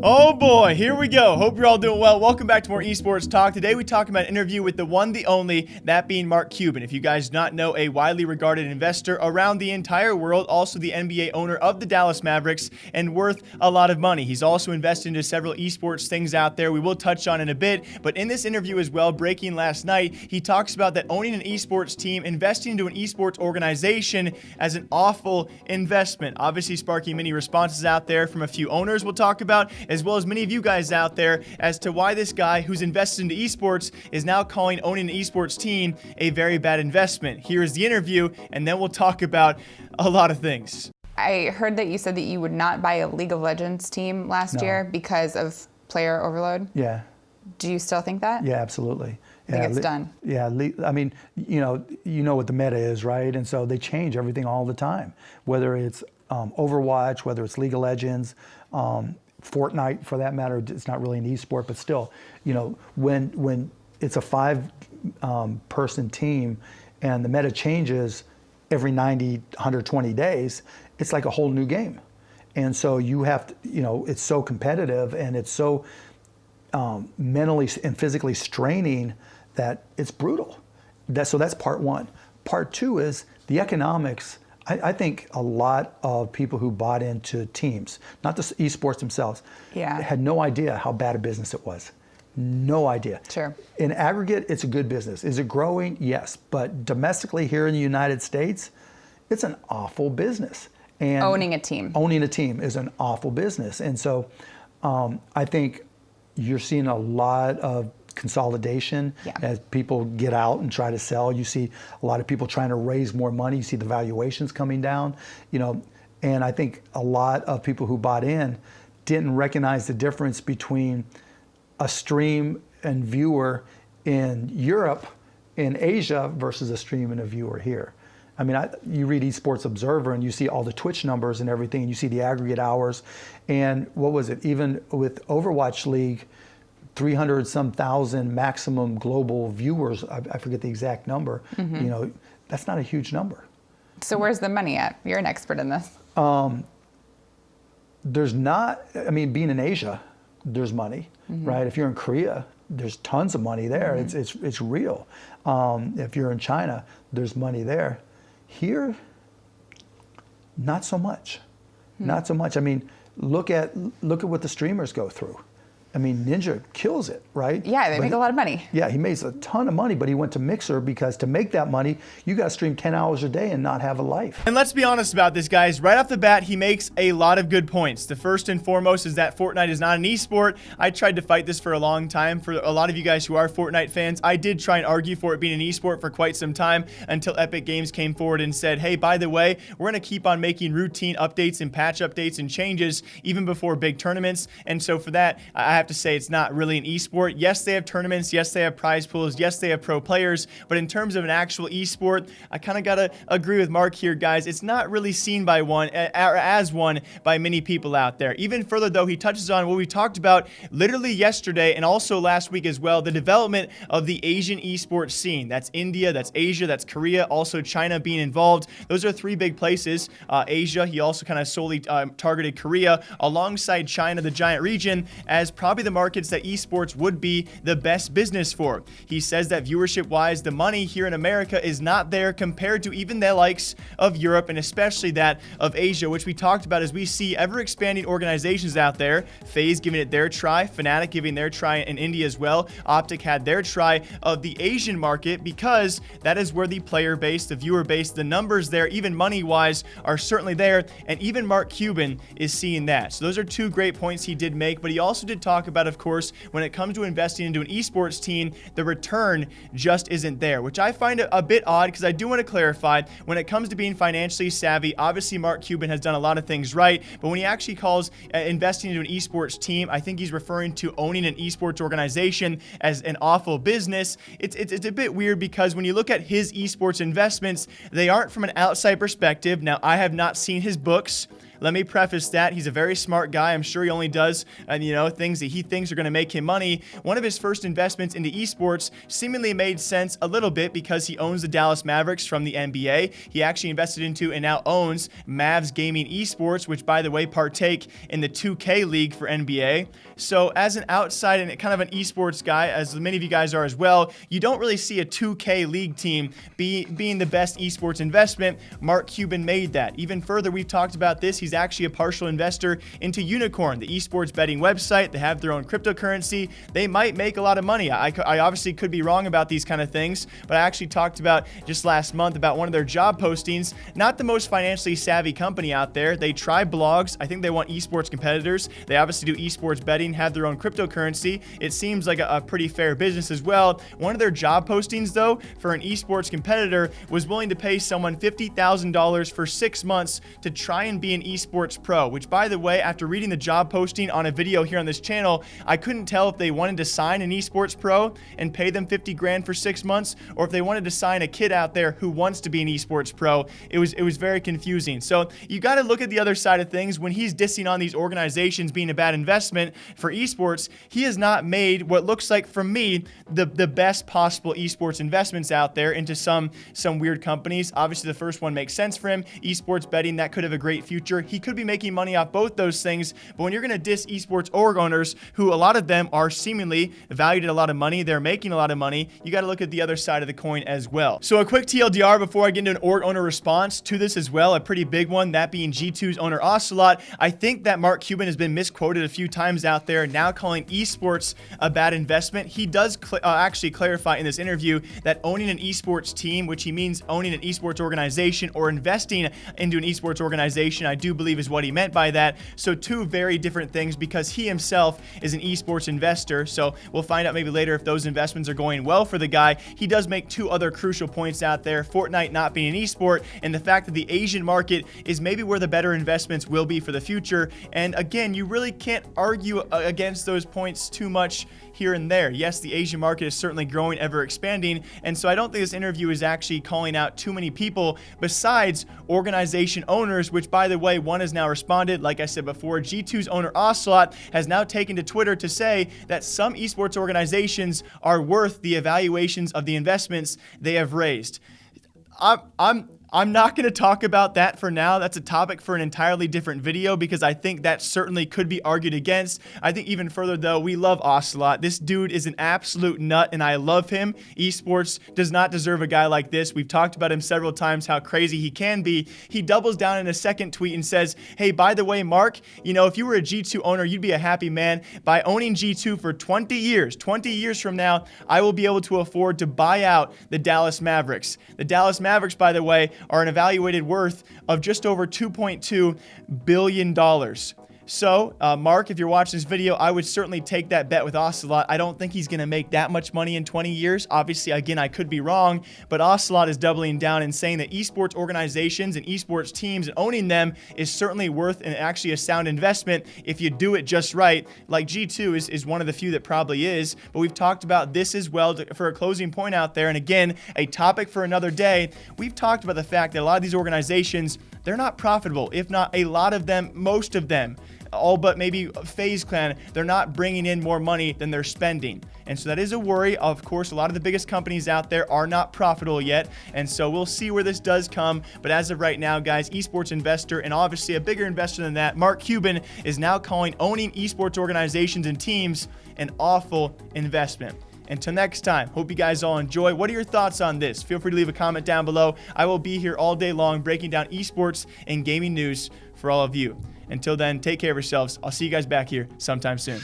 Oh boy, here we go. Hope you're all doing well. Welcome back to more Esports Talk. Today we talk about an interview with the one, the only, that being Mark Cuban. If you guys do not know, a widely regarded investor around the entire world, also the NBA owner of the Dallas Mavericks, and worth a lot of money. He's also invested into several esports things out there we will touch on in a bit, but in this interview as well, breaking last night, he talks about that owning an esports team, investing into an esports organization as an awful investment. Obviously sparking many responses out there from a few owners we'll talk about, as well as many of you guys out there as to why this guy who's invested into esports is now calling owning an esports team a very bad investment. Here is the interview, and then we'll talk about a lot of things. I heard that you said that you would not buy a League of Legends team last year because of player overload. Yeah. Do you still think that? Yeah, absolutely. I think it's done. Yeah, I mean, you know what the meta is, right? And so they change everything all the time, whether it's Overwatch, whether it's League of Legends, Fortnite for that matter. It's not really an esport, but still, when it's a five-person team and the meta changes every 90, 120 days, it's like a whole new game. And so you have to, it's so competitive and it's so mentally and physically straining that it's brutal. So that's part one. Part two is the economics. I think a lot of people who bought into teams, not the esports themselves, had no idea how bad a business it was. No idea. Sure. In aggregate, it's a good business. Is it growing? Yes. But domestically here in the United States, it's an awful business. And owning a team is an awful business. And so I think you're seeing a lot of consolidation as people get out and try to sell. You see a lot of people trying to raise more money. You see the valuations coming down, and I think a lot of people who bought in didn't recognize the difference between a stream and viewer in Europe, in Asia, versus a stream and a viewer here. I mean, you read Esports Observer and you see all the Twitch numbers and everything, and you see the aggregate hours. And what was it? Even with Overwatch League, 300-some thousand maximum global viewers. I forget the exact number. Mm-hmm. That's not a huge number. So where's the money at? You're an expert in this. There's not. I mean, being in Asia, there's money, right? If you're in Korea, there's tons of money there. It's real. If you're in China, there's money there. Here, not so much. Not so much. I mean, look at what the streamers go through. I mean, Ninja kills it, right? Yeah, they make a lot of money. Yeah, he makes a ton of money, but he went to Mixer because to make that money, you got to stream 10 hours a day and not have a life. And let's be honest about this, guys. Right off the bat, he makes a lot of good points. The first and foremost is that Fortnite is not an esport. I tried to fight this for a long time. For a lot of you guys who are Fortnite fans, I did try and argue for it being an esport for quite some time until Epic Games came forward and said, hey, by the way, we're going to keep on making routine updates and patch updates and changes even before big tournaments. And so for that, I have to say it's not really an esport. Yes, they have tournaments. Yes, they have prize pools. Yes, they have pro players. But in terms of an actual esport, I kind of got to agree with Mark here, guys. It's not really seen by one, or as one, by many people out there. Even further, though, he touches on what we talked about literally yesterday and also last week as well, the development of the Asian esports scene. That's India, that's Asia, that's Korea, also China being involved. Those are three big places. Asia, he also kind of solely targeted Korea alongside China, the giant region, as probably the markets that esports would be the best business for. He says that viewership-wise, the money here in America is not there compared to even the likes of Europe and especially that of Asia, which we talked about as we see ever-expanding organizations out there. FaZe giving it their try, Fnatic giving their try in India as well. Optic had their try of the Asian market because that is where the player base, the viewer base, the numbers there, even money-wise, are certainly there, and even Mark Cuban is seeing that. So those are two great points he did make, but he also did talk about, of course, when it comes to investing into an esports team, the return just isn't there, which I find a bit odd because I do want to clarify when it comes to being financially savvy. Obviously, Mark Cuban has done a lot of things right, but when he actually calls investing into an esports team, I think he's referring to owning an esports organization as an awful business. It's a bit weird because when you look at his esports investments, they aren't from an outside perspective. Now, I have not seen his books. Let me preface that he's a very smart guy. I'm sure he only does, things that he thinks are going to make him money. One of his first investments into esports seemingly made sense a little bit because he owns the Dallas Mavericks from the NBA. He actually invested into and now owns Mavs Gaming Esports, which, by the way, partake in the 2K League for NBA. So as an outside and kind of an esports guy, as many of you guys are as well, you don't really see a 2K League team being the best esports investment. Mark Cuban made that. Even further, we've talked about this. He's actually a partial investor into Unicorn, the esports betting website. They have their own cryptocurrency. They might make a lot of money. I obviously could be wrong about these kind of things, but I actually talked about just last month about one of their job postings. Not the most financially savvy company out there. They try blogs. I think they want esports competitors. They obviously do esports betting, have their own cryptocurrency. It seems like a pretty fair business as well. One of their job postings, though, for an esports competitor was willing to pay someone $50,000 for 6 months to try and be an esports pro, which, by the way, after reading the job posting on a video here on this channel, I couldn't tell if they wanted to sign an esports pro and pay them 50 grand for 6 months, or if they wanted to sign a kid out there who wants to be an esports pro. It was very confusing. So you got to look at the other side of things. When he's dissing on these organizations being a bad investment for esports, he has not made what looks like, for me, the best possible esports investments out there into some weird companies. Obviously, the first one makes sense for him. Esports betting, that could have a great future. He could be making money off both those things, but when you're going to diss esports org owners, who a lot of them are seemingly valued at a lot of money, they're making a lot of money, you got to look at the other side of the coin as well. So a quick TLDR before I get into an org owner response to this as well, a pretty big one, that being G2's owner Ocelot. I think that Mark Cuban has been misquoted a few times out there, now calling esports a bad investment. He does actually clarify in this interview that owning an esports team, which he means owning an esports organization or investing into an esports organization, I do believe is what he meant by that. So two very different things, because he himself is an esports investor. So we'll find out maybe later if those investments are going well for the guy. He does make two other crucial points out there: Fortnite not being an esport, and the fact that the Asian market is maybe where the better investments will be for the future. And again, you really can't argue against those points too much here and there. Yes, the Asian market is certainly growing, ever expanding, and so I don't think this interview is actually calling out too many people besides organization owners, which, by the way, one has now responded. Like I said before, G2's owner Ocelot has now taken to Twitter to say that some esports organizations are worth the evaluations of the investments they have raised. I'm not going to talk about that for now. That's a topic for an entirely different video, because I think that certainly could be argued against. I think even further, though, we love Ocelot. This dude is an absolute nut, and I love him. Esports does not deserve a guy like this. We've talked about him several times, how crazy he can be. He doubles down in a second tweet and says, hey, by the way, Mark, if you were a G2 owner, you'd be a happy man. By owning G2 for 20 years from now, I will be able to afford to buy out the Dallas Mavericks. The Dallas Mavericks, by the way, are an evaluated worth of just over $2.2 billion. So, Mark, if you're watching this video, I would certainly take that bet with Ocelot. I don't think he's going to make that much money in 20 years. Obviously, again, I could be wrong, but Ocelot is doubling down and saying that esports organizations and esports teams and owning them is certainly worth and actually a sound investment if you do it just right. Like G2 is one of the few that probably is, but we've talked about this as well for a closing point out there. And again, a topic for another day. We've talked about the fact that a lot of these organizations, they're not profitable, if not a lot of them, most of them. All but maybe FaZe Clan, they're not bringing in more money than they're spending. And so that is a worry. Of course, a lot of the biggest companies out there are not profitable yet. And so we'll see where this does come. But as of right now, guys, esports investor, and obviously a bigger investor than that, Mark Cuban, is now calling owning esports organizations and teams an awful investment. Until next time, hope you guys all enjoy. What are your thoughts on this? Feel free to leave a comment down below. I will be here all day long breaking down esports and gaming news for all of you. Until then, take care of yourselves. I'll see you guys back here sometime soon.